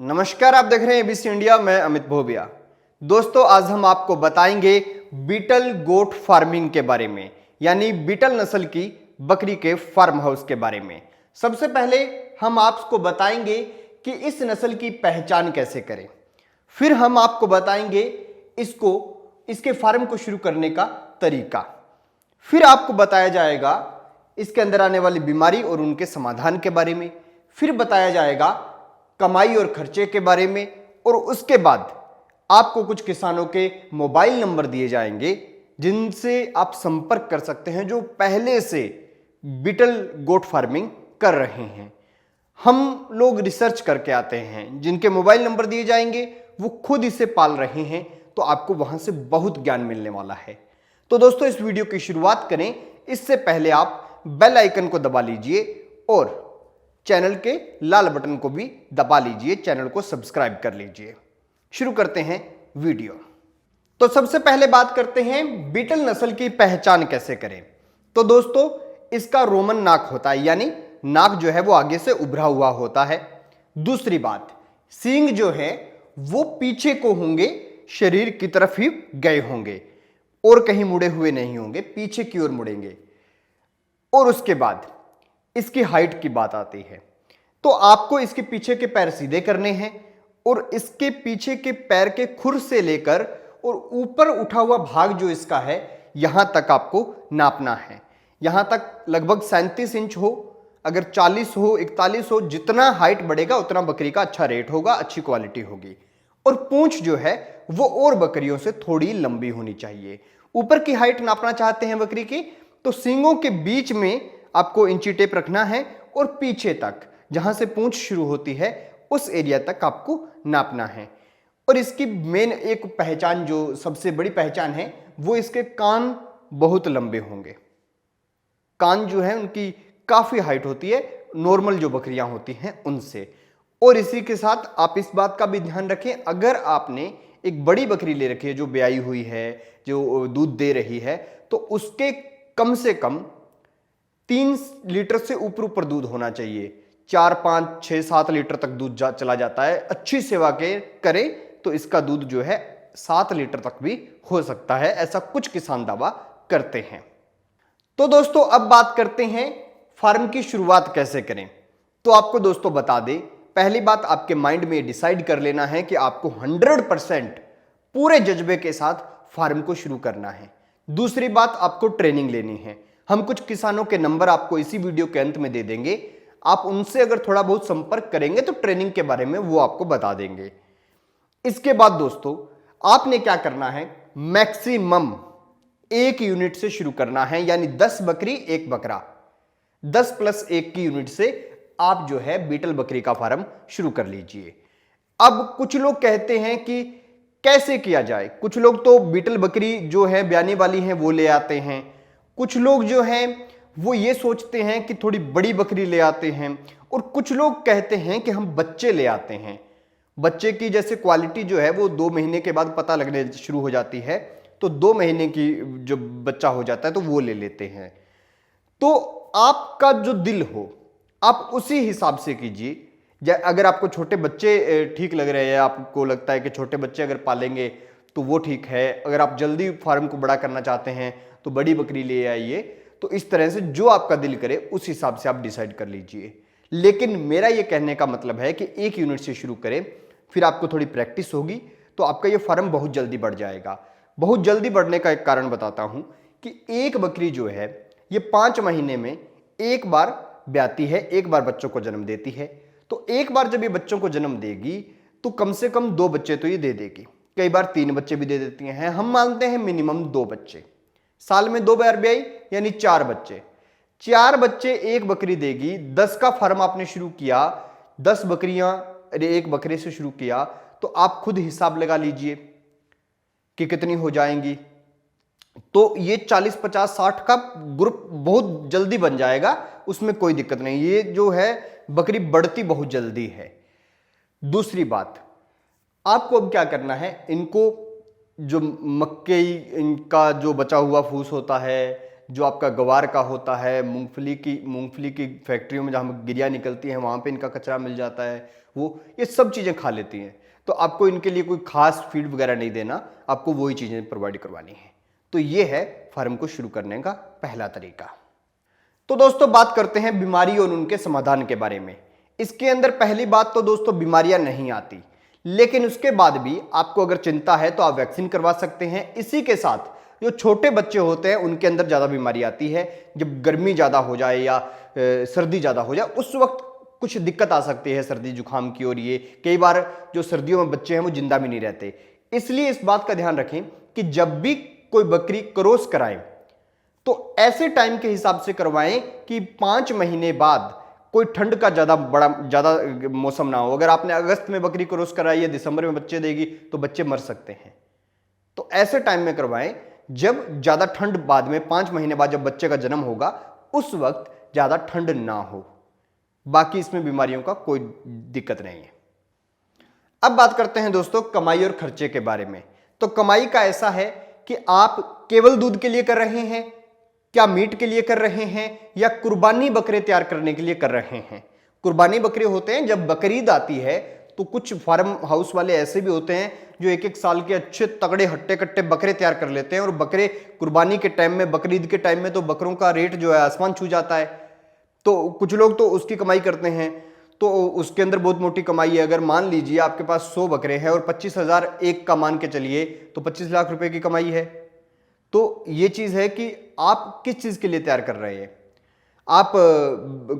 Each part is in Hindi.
नमस्कार, आप देख रहे हैं एबीसी इंडिया। मैं अमित भोबिया। दोस्तों, आज हम आपको बताएंगे बीटल गोट फार्मिंग के बारे में, यानी बीटल नस्ल की बकरी के फार्म हाउस के बारे में। सबसे पहले हम आपको बताएंगे कि इस नस्ल की पहचान कैसे करें। फिर हम आपको बताएंगे इसके फार्म को शुरू करने का तरीका। फिर आपको बताया जाएगा इसके अंदर आने वाली बीमारी और उनके समाधान के बारे में। फिर बताया जाएगा कमाई और खर्चे के बारे में, और उसके बाद आपको कुछ किसानों के मोबाइल नंबर दिए जाएंगे जिनसे आप संपर्क कर सकते हैं, जो पहले से बीटल गोट फार्मिंग कर रहे हैं। हम लोग रिसर्च करके आते हैं, जिनके मोबाइल नंबर दिए जाएंगे वो खुद इसे पाल रहे हैं, तो आपको वहां से बहुत ज्ञान मिलने वाला है। तो दोस्तों, इस वीडियो की शुरुआत करें इससे पहले आप बेल आइकन को दबा लीजिए और चैनल के लाल बटन को भी दबा लीजिए, चैनल को सब्सक्राइब कर लीजिए। शुरू करते हैं वीडियो। तो सबसे पहले बात करते हैं बीटल नस्ल की पहचान कैसे करें। तो दोस्तों, इसका रोमन नाक होता है, यानी नाक जो है वो आगे से उभरा हुआ होता है। दूसरी बात, सींग जो है वो पीछे को होंगे, शरीर की तरफ ही गए होंगे और कहीं मुड़े हुए नहीं होंगे, पीछे की ओर मुड़ेंगे। और उसके बाद इसकी हाइट की बात आती है, तो आपको इसके पीछे के पैर सीधे करने हैं और इसके पीछे के पैर के खुर से लेकर और ऊपर उठा हुआ भाग जो इसका है यहां तक आपको नापना है। यहां तक लगभग 37 इंच हो, अगर 40 हो, 41 हो, जितना हाइट बढ़ेगा उतना बकरी का अच्छा रेट होगा, अच्छी क्वालिटी होगी। और पूंछ जो है वो और बकरियों से थोड़ी लंबी होनी चाहिए। ऊपर की हाइट नापना चाहते हैं बकरी की, तो सींगों के बीच में आपको इंची टेप रखना है और पीछे तक जहां से पूंछ शुरू होती है उस एरिया तक आपको नापना है। और इसकी मेन एक पहचान, जो सबसे बड़ी पहचान है, वो इसके कान बहुत लंबे होंगे। कान जो है उनकी काफी हाइट होती है नॉर्मल जो बकरियां होती हैं उनसे। और इसी के साथ आप इस बात का भी ध्यान रखें, अगर आपने एक बड़ी बकरी ले रखी है जो ब्याई हुई है, जो दूध दे रही है, तो उसके कम से कम 3 लीटर से ऊपर दूध होना चाहिए। 4, 5, 6, 7 लीटर तक दूध चला जाता है। अच्छी सेवा के करें तो इसका दूध जो है 7 लीटर तक भी हो सकता है, ऐसा कुछ किसान दावा करते हैं। तो दोस्तों, अब बात करते हैं फार्म की शुरुआत कैसे करें। तो आपको दोस्तों बता दें, पहली बात आपके माइंड में डिसाइड कर लेना है कि आपको 100% पूरे जज्बे के साथ फार्म को शुरू करना है। दूसरी बात, आपको ट्रेनिंग लेनी है। हम कुछ किसानों के नंबर आपको इसी वीडियो के अंत में दे देंगे, आप उनसे अगर थोड़ा बहुत संपर्क करेंगे तो ट्रेनिंग के बारे में वो आपको बता देंगे। इसके बाद दोस्तों, आपने क्या करना है, मैक्सिमम 1 यूनिट से शुरू करना है, यानी 10 बकरी 1 बकरा, 10 + 1 की यूनिट से आप जो है बीटल बकरी का फार्म शुरू कर लीजिए। अब कुछ लोग कहते हैं कि कैसे किया जाए। कुछ लोग तो बीटल बकरी जो है ब्याने वाली है वो ले आते हैं, कुछ लोग जो हैं वो ये सोचते हैं कि थोड़ी बड़ी बकरी ले आते हैं, और कुछ लोग कहते हैं कि हम बच्चे ले आते हैं। बच्चे की जैसे क्वालिटी जो है वो 2 महीने के बाद पता लगने शुरू हो जाती है, तो 2 महीने की जो बच्चा हो जाता है तो वो ले लेते हैं। तो आपका जो दिल हो आप उसी हिसाब से कीजिए। अगर आपको छोटे बच्चे ठीक लग रहे हैं, आपको लगता है कि छोटे बच्चे अगर पालेंगे तो वो ठीक है, अगर आप जल्दी फार्म को बड़ा करना चाहते हैं तो बड़ी बकरी ले आइए। तो इस तरह से जो आपका दिल करे उस हिसाब से आप डिसाइड कर लीजिए। लेकिन मेरा ये कहने का मतलब है कि 1 यूनिट से शुरू करें, फिर आपको थोड़ी प्रैक्टिस होगी तो आपका ये फार्म बहुत जल्दी बढ़ जाएगा। बहुत जल्दी बढ़ने का एक कारण बताता हूं कि एक बकरी जो है ये 5 महीने में 1 बार ब्याती है, 1 बार बच्चों को जन्म देती है। तो 1 बार जब ये बच्चों को जन्म देगी तो कम से कम 2 बच्चे तो ये दे देगी, कई बार 3 बच्चे भी दे देती हैं। हम मानते हैं मिनिमम 2 बच्चे, साल में 2 बार ब्याई यानी 4 बच्चे। 4 बच्चे 1 बकरी देगी। 10 का फार्म आपने शुरू किया, 10 बकरियां 1 बकरे से शुरू किया, तो आप खुद हिसाब लगा लीजिए कि कितनी हो जाएंगी। तो ये 40, 50, 60 का ग्रुप बहुत जल्दी बन जाएगा, उसमें कोई दिक्कत नहीं। ये जो है बकरी बढ़ती बहुत जल्दी है। दूसरी बात, आपको अब क्या करना है, इनको जो मक्के इनका जो बचा हुआ फूस होता है, जो आपका गवार का होता है, मूंगफली की फैक्ट्रियों में जहाँ गिरिया निकलती हैं वहाँ पे इनका कचरा मिल जाता है, वो ये सब चीज़ें खा लेती हैं। तो आपको इनके लिए कोई खास फीड वगैरह नहीं देना, आपको वही चीज़ें प्रोवाइड करवानी है। तो ये है फार्म को शुरू करने का पहला तरीका। तो दोस्तों बात करते हैं बीमारी और उनके समाधान के बारे में। इसके अंदर पहली बात तो दोस्तों बीमारियां नहीं आती, लेकिन उसके बाद भी आपको अगर चिंता है तो आप वैक्सीन करवा सकते हैं। इसी के साथ जो छोटे बच्चे होते हैं उनके अंदर ज़्यादा बीमारी आती है। जब गर्मी ज़्यादा हो जाए या सर्दी ज़्यादा हो जाए उस वक्त कुछ दिक्कत आ सकती है सर्दी जुकाम की, और ये कई बार जो सर्दियों में बच्चे हैं वो जिंदा भी नहीं रहते। इसलिए इस बात का ध्यान रखें कि जब भी कोई बकरी क्रॉस कराएं तो ऐसे टाइम के हिसाब से करवाएं कि 5 महीने बाद कोई ठंड का ज़्यादा मौसम ना हो। अगर आपने अगस्त में बकरी क्रॉस कराई है, दिसंबर में बच्चे देगी तो बच्चे मर सकते हैं। तो ऐसे टाइम में करवाएं जब ज़्यादा ठंड बाद में 5 महीने बाद जब बच्चे का जन्म होगा उस वक्त ज़्यादा ठंड ना हो। बाकी इसमें बीमारियों का कोई दिक्कत नहीं है। अब बात करते हैं दोस्तों कमाई और खर्चे के बारे में। तो कमाई का ऐसा है कि आप केवल दूध के लिए कर रहे हैं, क्या मीट के लिए कर रहे हैं, या कुर्बानी बकरे तैयार करने के लिए कर रहे हैं। कुर्बानी बकरे होते हैं, जब बकरीद आती है तो कुछ फार्म हाउस वाले ऐसे भी होते हैं जो 1-1 साल के अच्छे तगड़े हट्टे कट्टे बकरे तैयार कर लेते हैं, और बकरे कुर्बानी के टाइम में, बकरीद के टाइम में तो बकरों का रेट जो है आसमान छू जाता है। तो कुछ लोग तो उसकी कमाई करते हैं, तो उसके अंदर बहुत मोटी कमाई है। अगर मान लीजिए आपके पास 100 बकरे हैं और 25,000 एक का मान के चलिए तो 25 लाख रुपए की कमाई है। तो ये चीज़ है कि आप किस चीज़ के लिए तैयार कर रहे हैं। आप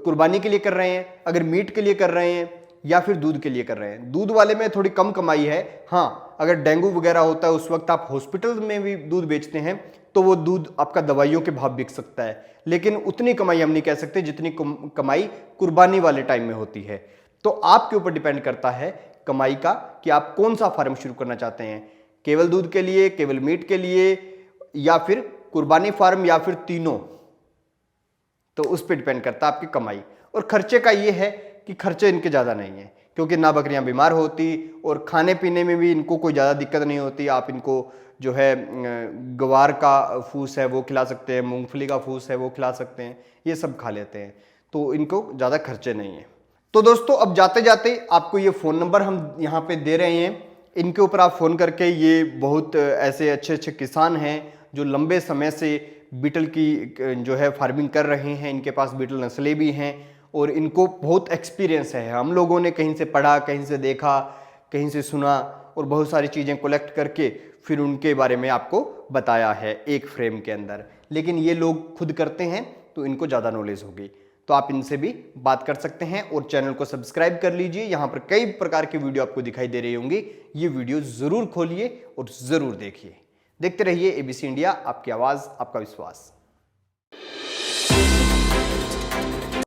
कुर्बानी के लिए कर रहे हैं, अगर मीट के लिए कर रहे हैं, या फिर दूध के लिए कर रहे हैं। दूध वाले में थोड़ी कम कमाई है। हाँ, अगर डेंगू वगैरह होता है उस वक्त आप हॉस्पिटल में भी दूध बेचते हैं तो वो दूध आपका दवाइयों के भाव बिक सकता है, लेकिन उतनी कमाई हम नहीं कह सकते जितनी कमाई कुर्बानी वाले टाइम में होती है। तो आपके ऊपर डिपेंड करता है कमाई का कि आप कौन सा फार्म शुरू करना चाहते हैं, केवल दूध के लिए, केवल मीट के लिए, या फिर कुर्बानी फार्म, या फिर तीनों। तो उस पर डिपेंड करता है आपकी कमाई। और खर्चे का ये है कि खर्चे इनके ज़्यादा नहीं है, क्योंकि ना बकरियां बीमार होती और खाने पीने में भी इनको कोई ज़्यादा दिक्कत नहीं होती। आप इनको जो है ग्वार का फूस है वो खिला सकते हैं, मूंगफली का फूस है वो खिला सकते हैं, ये सब खा लेते हैं, तो इनको ज़्यादा खर्चे नहीं है। तो दोस्तों अब जाते जाते आपको ये फ़ोन नंबर हम यहाँ पे दे रहे हैं, इनके ऊपर आप फ़ोन करके, ये बहुत ऐसे अच्छे अच्छे किसान हैं जो लंबे समय से बीटल की जो है फार्मिंग कर रहे हैं। इनके पास बीटल नस्लें भी हैं और इनको बहुत एक्सपीरियंस है। हम लोगों ने कहीं से पढ़ा, कहीं से देखा, कहीं से सुना और बहुत सारी चीज़ें कलेक्ट करके फिर उनके बारे में आपको बताया है एक फ्रेम के अंदर। लेकिन ये लोग खुद करते हैं तो इनको ज़्यादा नॉलेज होगी, तो आप इनसे भी बात कर सकते हैं। और चैनल को सब्सक्राइब कर लीजिए, यहाँ पर कई प्रकार की वीडियो आपको दिखाई दे रही होंगी। ये वीडियो ज़रूर खोलिए और ज़रूर देखिए। देखते रहिए ABC इंडिया, आपकी आवाज़, आपका विश्वास।